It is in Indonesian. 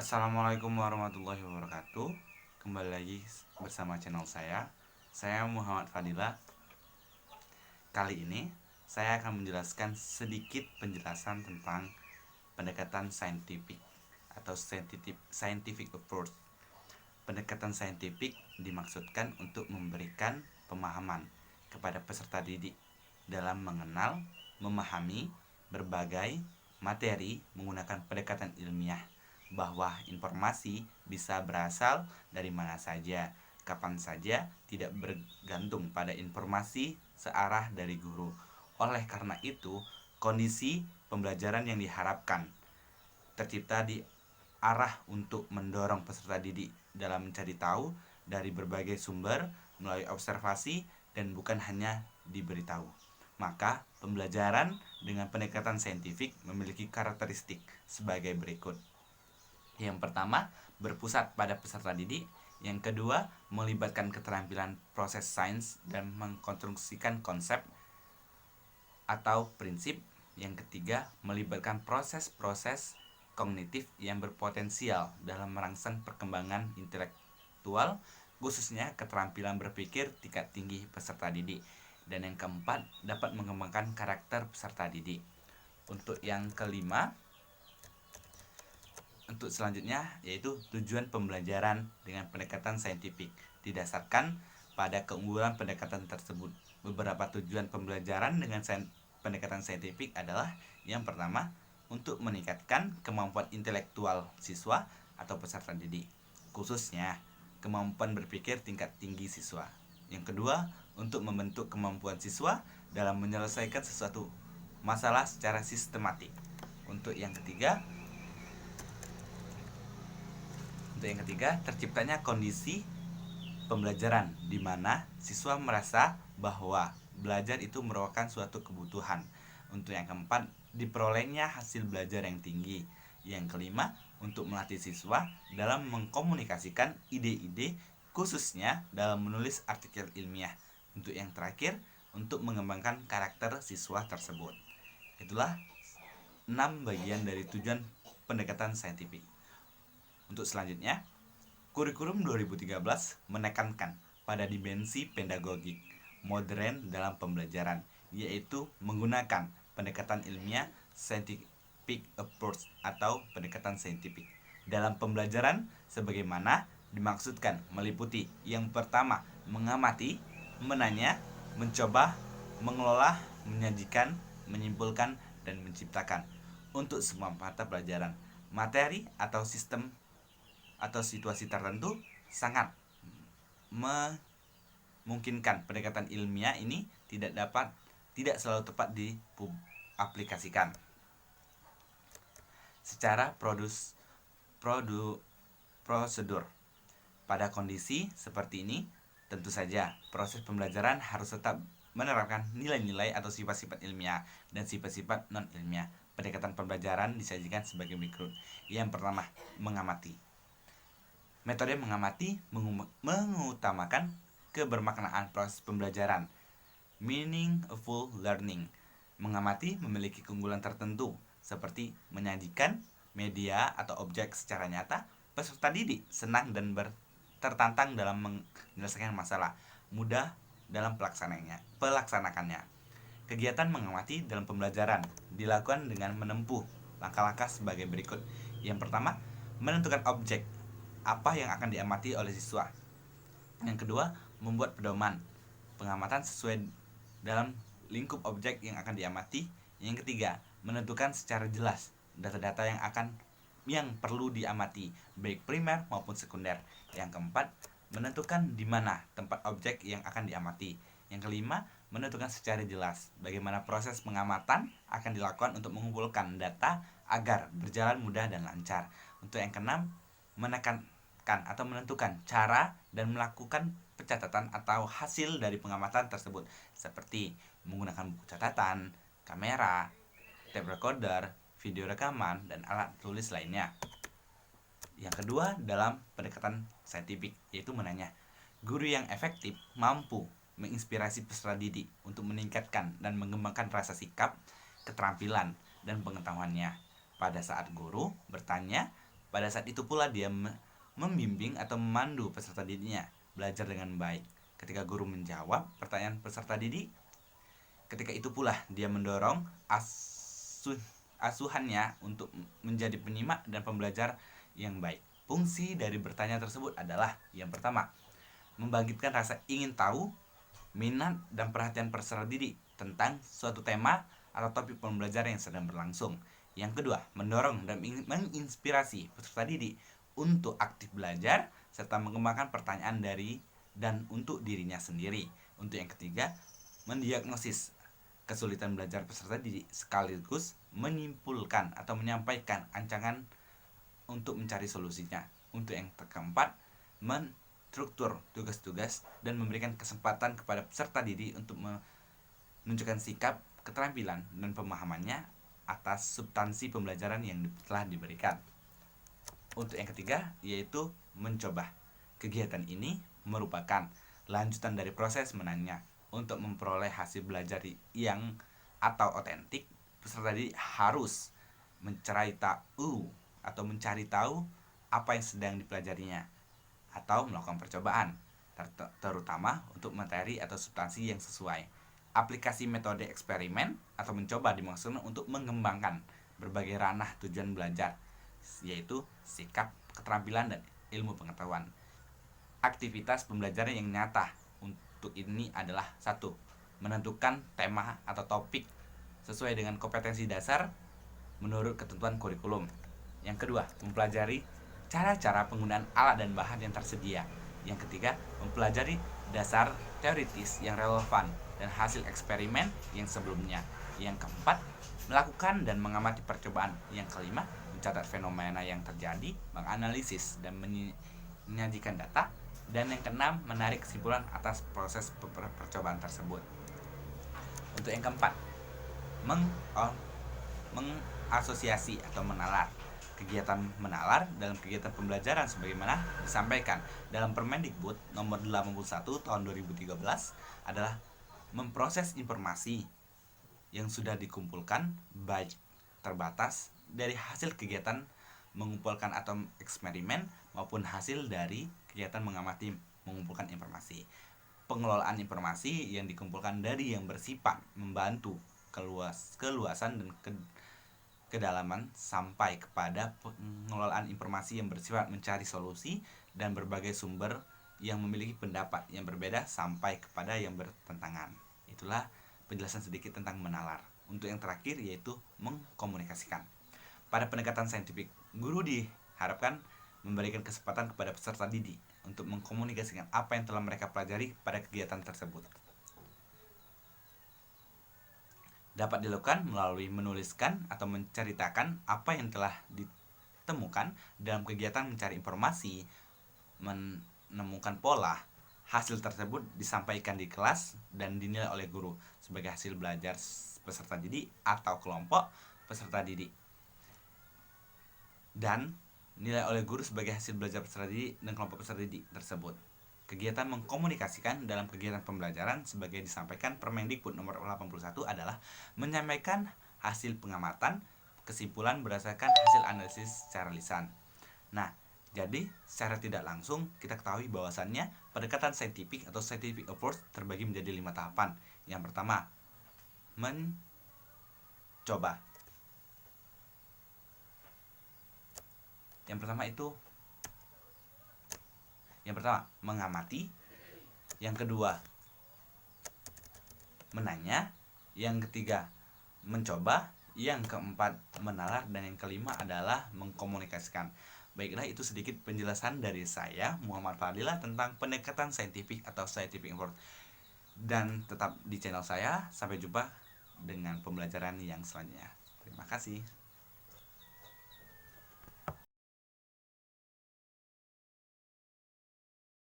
Assalamualaikum warahmatullahi wabarakatuh. Kembali lagi bersama channel saya Muhammad Fadila. Kali ini saya akan menjelaskan sedikit penjelasan tentang pendekatan saintifik atau scientific approach. Pendekatan saintifik dimaksudkan untuk memberikan pemahaman kepada peserta didik dalam mengenal, memahami berbagai materi menggunakan pendekatan ilmiah, bahwa informasi bisa berasal dari mana saja, kapan saja, tidak bergantung pada informasi searah dari guru. Oleh karena itu, kondisi pembelajaran yang diharapkan tercipta di arah untuk mendorong peserta didik dalam mencari tahu dari berbagai sumber melalui observasi dan bukan hanya diberitahu. Maka, pembelajaran dengan pendekatan saintifik memiliki karakteristik sebagai berikut. Yang pertama, berpusat pada peserta didik. Yang kedua, melibatkan keterampilan proses sains dan mengkonstruksikan konsep atau prinsip. Yang ketiga, melibatkan proses-proses kognitif yang berpotensial dalam merangsang perkembangan intelektual, khususnya keterampilan berpikir tingkat tinggi peserta didik. Dan yang keempat, dapat mengembangkan karakter peserta didik. Untuk yang kelima, untuk selanjutnya yaitu tujuan pembelajaran dengan pendekatan saintifik didasarkan pada keunggulan pendekatan tersebut. Beberapa tujuan pembelajaran dengan pendekatan saintifik adalah: yang pertama, untuk meningkatkan kemampuan intelektual siswa atau peserta didik, khususnya kemampuan berpikir tingkat tinggi siswa. Yang kedua, untuk membentuk kemampuan siswa dalam menyelesaikan sesuatu masalah secara sistematik. Untuk yang ketiga, terciptanya kondisi pembelajaran di mana siswa merasa bahwa belajar itu merupakan suatu kebutuhan. Untuk yang keempat, diperolehnya hasil belajar yang tinggi. Yang kelima, untuk melatih siswa dalam mengkomunikasikan ide-ide, khususnya dalam menulis artikel ilmiah. Untuk yang terakhir, untuk mengembangkan karakter siswa tersebut. Itulah 6 bagian dari tujuan pendekatan saintifik. Untuk selanjutnya, kurikulum 2013 menekankan pada dimensi pedagogik modern dalam pembelajaran, yaitu menggunakan pendekatan ilmiah scientific approach atau pendekatan saintifik dalam pembelajaran sebagaimana dimaksudkan, meliputi: yang pertama, mengamati, menanya, mencoba, mengelola, menyajikan, menyimpulkan, dan menciptakan. Untuk semua mata pelajaran, materi atau sistem atau situasi tertentu sangat memungkinkan pendekatan ilmiah ini tidak selalu tepat diaplikasikan. Secara prosedur, pada kondisi seperti ini, tentu saja proses pembelajaran harus tetap menerapkan nilai-nilai atau sifat-sifat ilmiah dan sifat-sifat non-ilmiah. Pendekatan pembelajaran disajikan sebagai berikut. Yang pertama, mengamati. Metode mengamati mengutamakan kebermaknaan proses pembelajaran, meaningful learning. Mengamati memiliki keunggulan tertentu, seperti menyajikan media atau objek secara nyata. Peserta didik senang dan tertantang dalam menyelesaikan masalah, mudah dalam pelaksanakannya. Kegiatan mengamati dalam pembelajaran dilakukan dengan menempuh langkah-langkah sebagai berikut. Yang pertama, menentukan objek apa yang akan diamati oleh siswa. Yang kedua, membuat pedoman pengamatan sesuai dalam lingkup objek yang akan diamati. Yang ketiga, menentukan secara jelas data-data yang perlu diamati, baik primer maupun sekunder. Yang keempat, menentukan di mana tempat objek yang akan diamati. Yang kelima, menentukan secara jelas bagaimana proses pengamatan akan dilakukan untuk mengumpulkan data agar berjalan mudah dan lancar. Untuk yang keenam, menekankan atau menentukan cara dan melakukan pencatatan atau hasil dari pengamatan tersebut, seperti menggunakan buku catatan, kamera, tape recorder, video rekaman, dan alat tulis lainnya. Yang kedua, dalam pendekatan saintifik, yaitu menanya. Guru yang efektif mampu menginspirasi peserta didik untuk meningkatkan dan mengembangkan rasa sikap, keterampilan, dan pengetahuannya. Pada saat guru bertanya Pada saat itu pula dia membimbing atau memandu peserta didiknya belajar dengan baik. Ketika guru menjawab pertanyaan peserta didik, ketika itu pula dia mendorong asuhannya untuk menjadi penyimak dan pembelajar yang baik. Fungsi dari bertanya tersebut adalah yang pertama, membangkitkan rasa ingin tahu, minat, dan perhatian peserta didik tentang suatu tema atau topik pembelajaran yang sedang berlangsung. Yang kedua, mendorong dan menginspirasi peserta didik untuk aktif belajar serta mengembangkan pertanyaan dari dan untuk dirinya sendiri. Untuk yang ketiga, mendiagnosis kesulitan belajar peserta didik sekaligus menyimpulkan atau menyampaikan ancaman untuk mencari solusinya. Untuk yang keempat, menstruktur tugas-tugas dan memberikan kesempatan kepada peserta didik untuk menunjukkan sikap, keterampilan, dan pemahamannya atas substansi pembelajaran yang telah diberikan. Untuk yang ketiga, yaitu mencoba. Kegiatan ini merupakan lanjutan dari proses menanya. Untuk memperoleh hasil belajar yang atau otentik, peserta didik harus mencari tahu apa yang sedang dipelajarinya atau melakukan percobaan, terutama untuk materi atau substansi yang sesuai. Aplikasi metode eksperimen atau mencoba dimaksudkan untuk mengembangkan berbagai ranah tujuan belajar, yaitu sikap, keterampilan, dan ilmu pengetahuan. Aktivitas pembelajaran yang nyata untuk ini adalah 1. Menentukan tema atau topik sesuai dengan kompetensi dasar menurut ketentuan kurikulum. Yang kedua, mempelajari cara-cara penggunaan alat dan bahan yang tersedia. Yang ketiga, mempelajari dasar teoritis yang relevan dan hasil eksperimen yang sebelumnya. Yang keempat, melakukan dan mengamati percobaan. Yang kelima, mencatat fenomena yang terjadi, menganalisis dan menyajikan data. Dan yang keenam, menarik kesimpulan atas proses percobaan tersebut. Untuk yang keempat, mengasosiasi atau menalar. Kegiatan menalar dalam kegiatan pembelajaran sebagaimana disampaikan dalam Permendikbud nomor 81 tahun 2013 adalah memproses informasi yang sudah dikumpulkan baik terbatas dari hasil kegiatan mengumpulkan atau eksperimen maupun hasil dari kegiatan mengamati mengumpulkan informasi. Pengelolaan informasi yang dikumpulkan dari yang bersifat membantu keluasan dan kedalaman sampai kepada pengelolaan informasi yang bersifat mencari solusi dan berbagai sumber yang memiliki pendapat yang berbeda sampai kepada yang bertentangan. Itulah penjelasan sedikit tentang menalar. Untuk yang terakhir yaitu mengkomunikasikan. Pada pendekatan saintifik, guru diharapkan memberikan kesempatan kepada peserta didik untuk mengkomunikasikan apa yang telah mereka pelajari pada kegiatan tersebut. Dapat dilakukan melalui menuliskan atau menceritakan apa yang telah ditemukan dalam kegiatan mencari informasi, menemukan pola. Hasil tersebut disampaikan di kelas dan dinilai oleh guru sebagai hasil belajar peserta didik atau kelompok peserta didik. Dan nilai oleh guru sebagai hasil belajar peserta didik dan kelompok peserta didik tersebut. Kegiatan mengkomunikasikan dalam kegiatan pembelajaran sebagai disampaikan Permendikbud nomor 81 adalah menyampaikan hasil pengamatan, kesimpulan berdasarkan hasil analisis secara lisan. Nah, jadi secara tidak langsung kita ketahui bahwasannya pendekatan saintifik atau scientific approach terbagi menjadi 5 tahapan. Yang pertama, mencoba. Yang pertama mengamati. Yang kedua menanya. Yang ketiga mencoba. Yang keempat menalar. Dan yang kelima adalah mengkomunikasikan. Baiklah, itu sedikit penjelasan dari saya, Muhammad Fadila, tentang pendekatan saintifik atau scientific approach. Dan tetap di channel saya. Sampai jumpa dengan pembelajaran yang selanjutnya. Terima kasih.